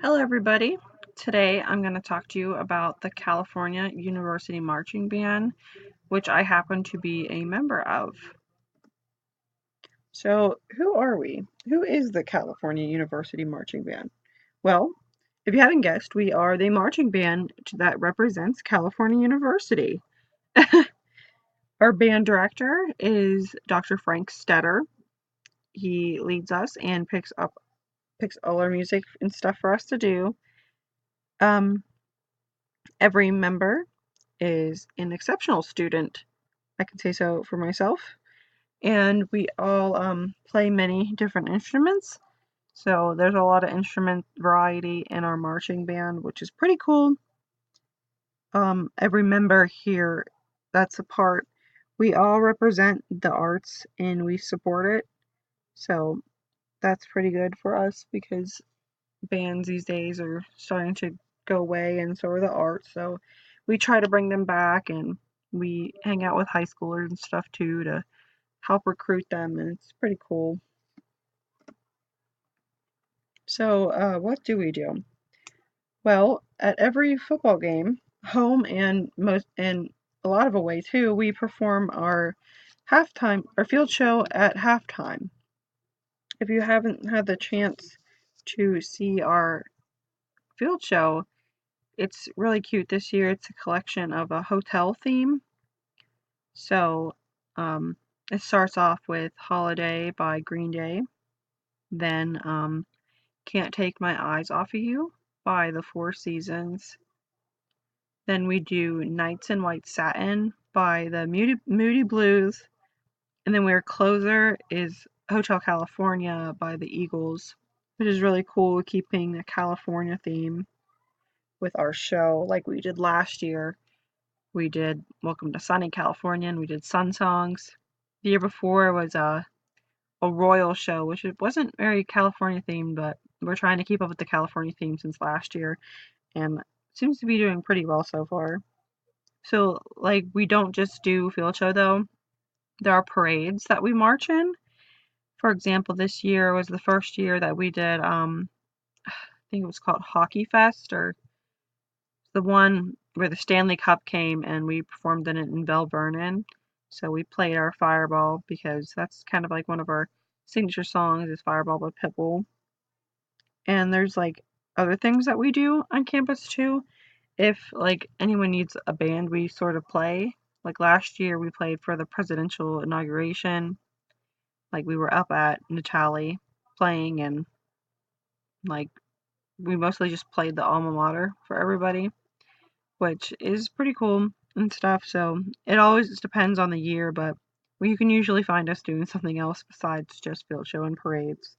Hello, everybody. Today I'm going to talk to you about the California University Marching Band, which I happen to be a member of. So, who are we? Who is the California University Marching Band? Well, if you haven't guessed, we are the marching band that represents California University. Our band director is Dr. Frank Stetter. He leads us and picks all our music and stuff for us to do. Um, every member is an exceptional student. I can say so for myself. And we all play many different instruments. So there's a lot of instrument variety in our marching band, which is pretty cool. Every member here that's a part, we all represent the arts and we support it. So that's pretty good for us because bands these days are starting to go away and so are the arts. So we try to bring them back and we hang out with high schoolers and stuff too to help recruit them, and it's pretty cool. So, what do we do? Well, at every football game, home and most and a lot of away too, we perform our field show at halftime. If you haven't had the chance to see our field show, it's really cute this year. It's a collection of a hotel theme. So, it starts off with Holiday by Green Day. Then, Can't Take My Eyes Off of You by the Four Seasons. Then we do Nights in White Satin by the Moody Blues. And then our closer is Hotel California by the Eagles, which is really cool, keeping the California theme with our show like we did last year. We did Welcome to Sunny California and we did Sun Songs. The year before was a royal show, which it wasn't very California themed, but we're trying to keep up with the California theme since last year, and seems to be doing pretty well so far. So, like, we don't just do field show though. There are parades that we march in. For example, this year was the first year that we did, I think it was called Hockey Fest, or the one where the Stanley Cup came and we performed in it in Bell Vernon. So we played our Fireball because that's kind of like one of our signature songs is Fireball by Pitbull. And there's like other things that we do on campus too. If like anyone needs a band, we sort of play. Like last year we played for the presidential inauguration. Like we were up at Natali playing and like we mostly just played the alma mater for everybody, which is pretty cool and stuff. So it always depends on the year, but you can usually find us doing something else besides just field show and parades.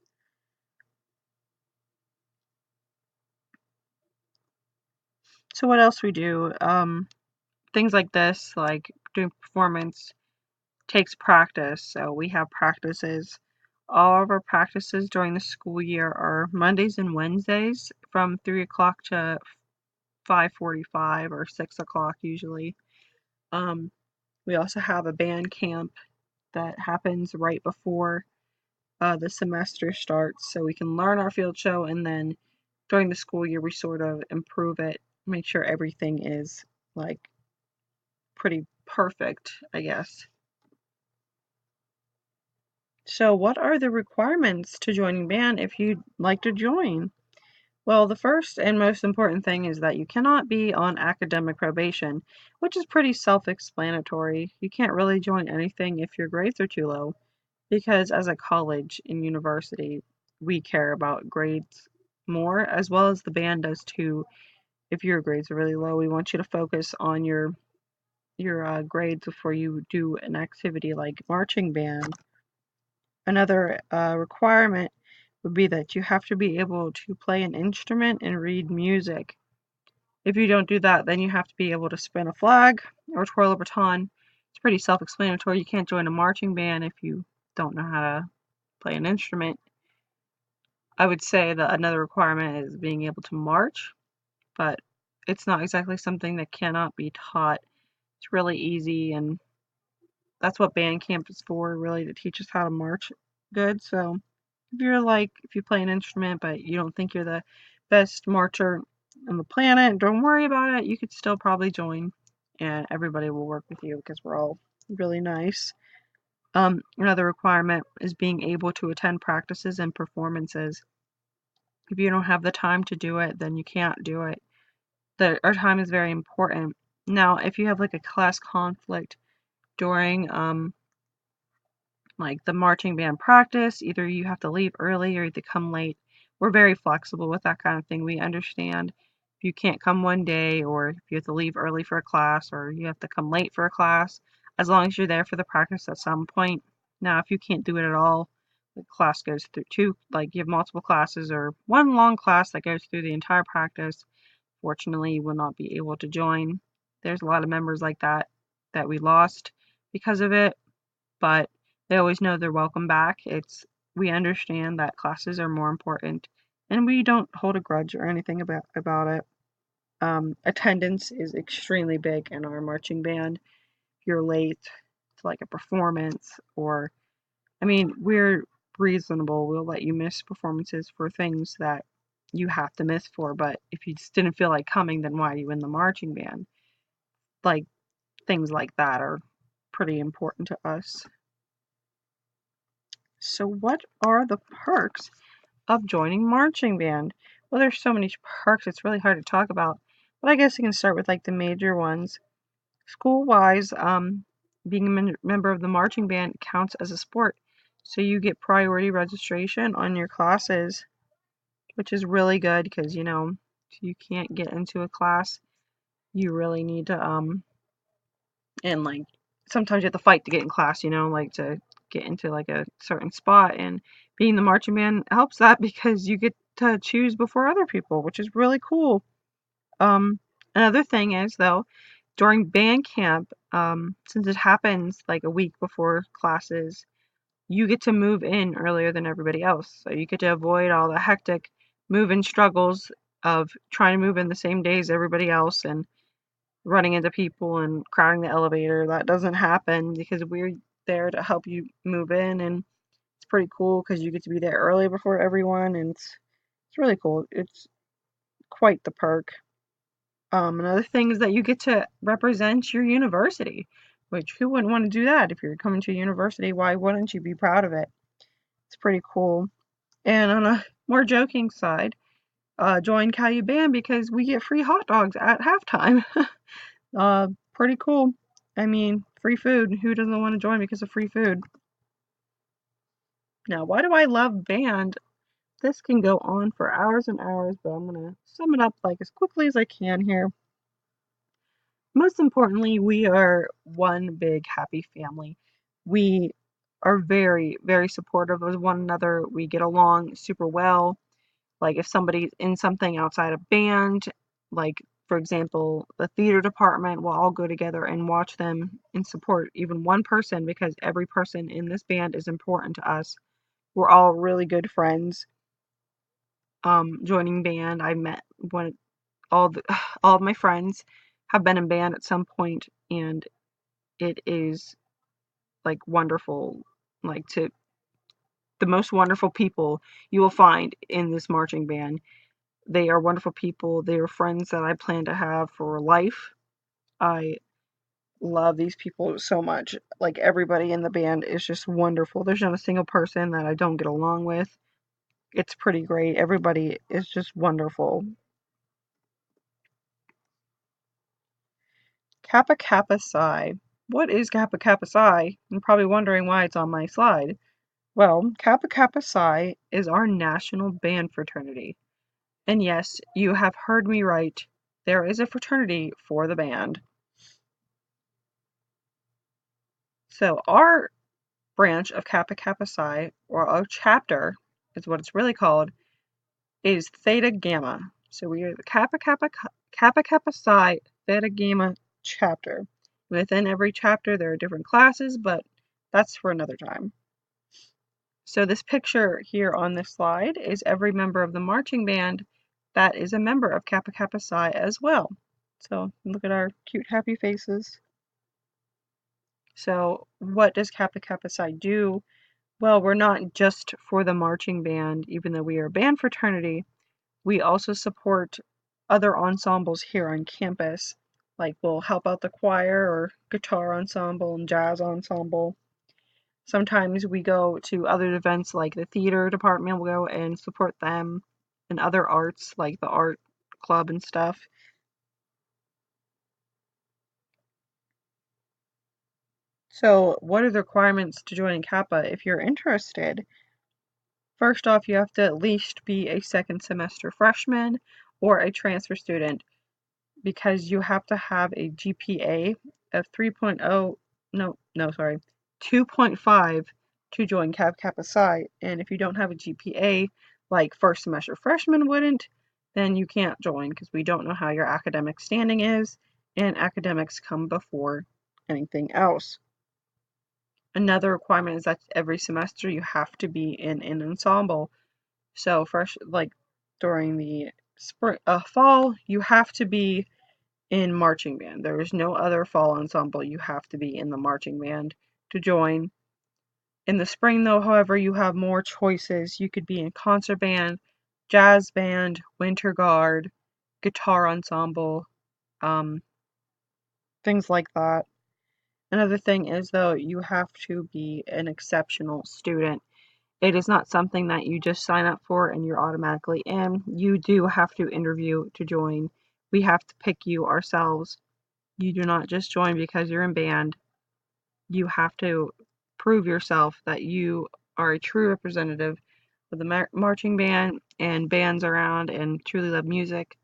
So what else we do? Things like this, like doing performance, takes practice. So we have practices. All of our practices during the school year are Mondays and Wednesdays from 3 o'clock to 5:45 or 6 o'clock usually. Um, we also have a band camp that happens right before the semester starts so we can learn our field show, and then during the school year we sort of improve it, make sure everything is like pretty perfect, I guess. So, what are the requirements to joining band if you'd like to join? Well, the first and most important thing is that you cannot be on academic probation, which is pretty self explanatory. You can't really join anything if your grades are too low, because as a college and university, we care about grades more, as well as the band does too. If your grades are really low, we want you to focus on your grades before you do an activity like marching band. Another requirement would be that you have to be able to play an instrument and read music. If you don't do that, then you have to be able to spin a flag or twirl a baton. It's pretty self explanatory. You can't join a marching band if you don't know how to play an instrument. I would say that another requirement is being able to march, but it's not exactly something that cannot be taught. It's really easy, and that's what band camp is for, really, to teach us how to march good. So if you play an instrument but you don't think you're the best marcher on the planet. Don't worry about it. You could still probably join, and everybody will work with you because we're all really nice. Another requirement is being able to attend practices and performances. If you don't have the time to do it, then you can't do it. Our time is very important. Now, if you have like a class conflict during like the marching band practice, either you have to leave early or you have to come late. We're very flexible with that kind of thing. We understand if you can't come one day, or if you have to leave early for a class, or you have to come late for a class, as long as you're there for the practice at some point. Now, if you can't do it at all, the class goes through two, like you have multiple classes or one long class that goes through the entire practice. Fortunately, you will not be able to join. There's a lot of members like that we lost because of it, but they always know they're welcome back. We understand that classes are more important, and we don't hold a grudge or anything about it. Attendance is extremely big in our marching band. If you're late to like a performance, or I mean, we're reasonable. We'll let you miss performances for things that you have to miss for, but if you just didn't feel like coming, then why are you in the marching band? Like, things like that are pretty important to us. So what are the perks of joining marching band? Well, there's so many perks, it's really hard to talk about, but I guess you can start with like the major ones. School-wise, being a member of the marching band counts as a sport, so you get priority registration on your classes, which is really good because if you can't get into a class, you really need to and like sometimes you have to fight to get in class, like to get into like a certain spot, and being the marching band helps that because you get to choose before other people, which is really cool. Another thing is though, during band camp, since it happens like a week before classes, you get to move in earlier than everybody else. So you get to avoid all the hectic move-in struggles of trying to move in the same day as everybody else and running into people and crowding the elevator. That doesn't happen because we're there to help you move in, and it's pretty cool because you get to be there early before everyone, and it's really cool. It's quite the perk. Another thing is that you get to represent your university, which who wouldn't want to do that? If you're coming to a university, why wouldn't you be proud of it? It's pretty cool. And on a more joking side, join Caillou Band because we get free hot dogs at halftime. Pretty cool. I mean, free food. Who doesn't want to join because of free food? Now, why do I love band? This can go on for hours and hours, but I'm gonna sum it up like as quickly as I can here. Most importantly, we are one big happy family. We are very, very supportive of one another. We get along super well. Like if somebody's in something outside of band, like for example, the theater department will all go together and watch them and support even one person because every person in this band is important to us. We're all really good friends. Joining band, I met one all the all of my friends have been in band at some point, and it is like wonderful, like to the most wonderful people you will find in this marching band. They are wonderful people. They are friends that I plan to have for life. I love these people so much. Like everybody in the band is just wonderful. There's not a single person that I don't get along with. It's pretty great. Everybody is just wonderful. Kappa Kappa Psi. What is Kappa Kappa Psi? You're probably wondering why it's on my slide. Well, Kappa Kappa Psi is our national band fraternity. And yes, you have heard me right. There is a fraternity for the band. So our branch of Kappa Kappa Psi, or our chapter is what it's really called, is Theta Gamma. So we are the Kappa Kappa Psi Theta Gamma chapter. Within every chapter there are different classes, but that's for another time. So this picture here on this slide is every member of the marching band that is a member of Kappa Kappa Psi as well. So look at our cute happy faces. So what does Kappa Kappa Psi do? Well, we're not just for the marching band, even though we are a band fraternity. We also support other ensembles here on campus, like we'll help out the choir or guitar ensemble and jazz ensemble. Sometimes we go to other events like the theater department, we'll go and support them, and other arts like the art club and stuff. So, what are the requirements to join Kappa if you're interested? First off, you have to at least be a second semester freshman or a transfer student because you have to have a GPA of 3.0, sorry, 2.5 to join Kappa Psi. And if you don't have a GPA like first semester freshman wouldn't, then you can't join because we don't know how your academic standing is, and academics come before anything else. Another requirement is that every semester you have to be in an ensemble. So like during the fall, you have to be in marching band. There is no other fall ensemble. You have to be in the marching band to join. In the spring, though, however, you have more choices. You could be in concert band, jazz band, winter guard, guitar ensemble, um, things like that. Another thing is, though, you have to be an exceptional student. It is not something that you just sign up for and you're automatically in. You do have to interview to join. We have to pick you ourselves. You do not just join because you're in band. You have to prove yourself that you are a true representative of the marching band and bands around and truly love music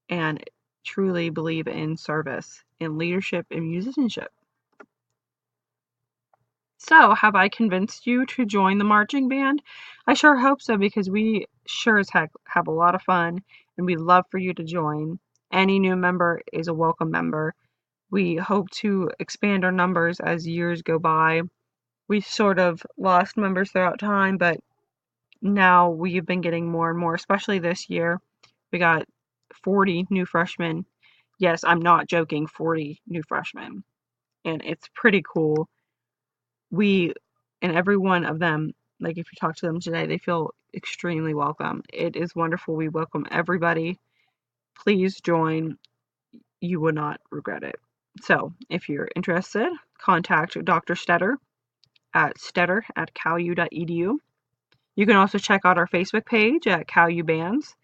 and truly believe in service and leadership and musicianship. So, have I convinced you to join the marching band? I sure hope so because we sure as heck have a lot of fun and we'd love for you to join. Any new member is a welcome member. We hope to expand our numbers as years go by. We sort of lost members throughout time, but now we've been getting more and more, especially this year. We got 40 new freshmen. Yes, I'm not joking, 40 new freshmen. And it's pretty cool. And every one of them, like if you talk to them today, they feel extremely welcome. It is wonderful. We welcome everybody. Please join. You will not regret it. So, if you're interested, contact Dr. Stetter at stetter@calu.edu. You can also check out our Facebook page at CalU Bands,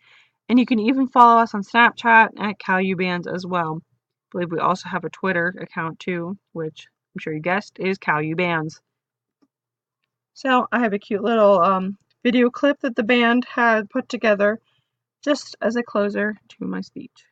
and you can even follow us on Snapchat at CalU Bands as well. I believe we also have a Twitter account too, which I'm sure you guessed is CalU Bands. So I have a cute little video clip that the band had put together just as a closer to my speech.